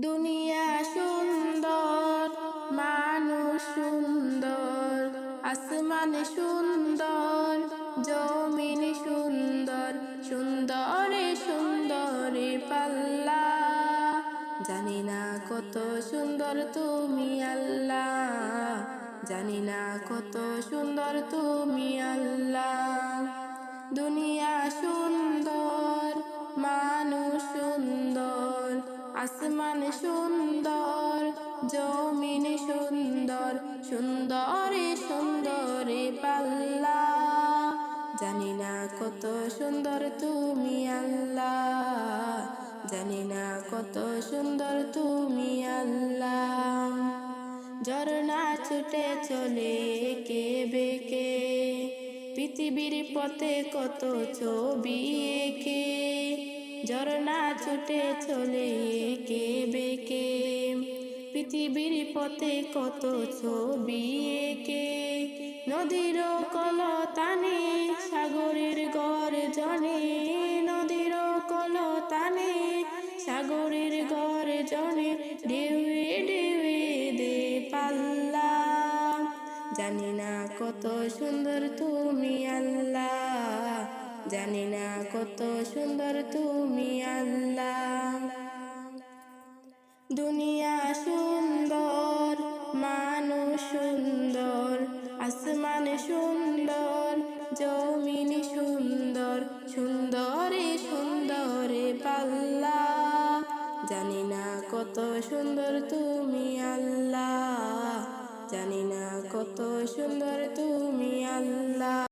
দুনিয়া সুন্দর, মানুষ সুন্দর, আসমান সুন্দর, জমিন সুন্দর, সুন্দরে সুন্দরে পাল্লা। জানি না কত সুন্দর তুমি আল্লাহ, জানি না কত সুন্দর তুমি আল্লাহ। দুনিয়া সুন্দর, মানুষ সুন্দর, আসমান সুন্দর, জমিন সুন্দর, সুন্দরে সুন্দরে পাল্লা। জানি না কত সুন্দর তুমি আল্লাহ, জানি না কত সুন্দর তুমি আল্লাহ। ঝরনা ছুটে চলে এঁকে বেঁকে, পৃথিবীর পথে কত ছবি এঁকে। ঝরনা ছুটে চলে এঁকে বেঁকে, পৃথিবীর পথে কত ছবি এঁকে। নদীর কলতানে সাগরের গর্জনে, নদীর কলতানে সাগরের গর্জনে, ঢেউয়ে ঢেউয়ে দে পাল্লা। জানি না কত সুন্দর তুমি আল্লাহ, জানি না কত সুন্দর তুমি আল্লাহ। দুনিয়া সুন্দর, মানুষ সুন্দর, আসমান সুন্দর, জমিন সুন্দর, সুন্দরে সুন্দরে পাল্লা। জানি না কত সুন্দর তুমি আল্লাহ, জানি না কত সুন্দর তুমি আল্লাহ।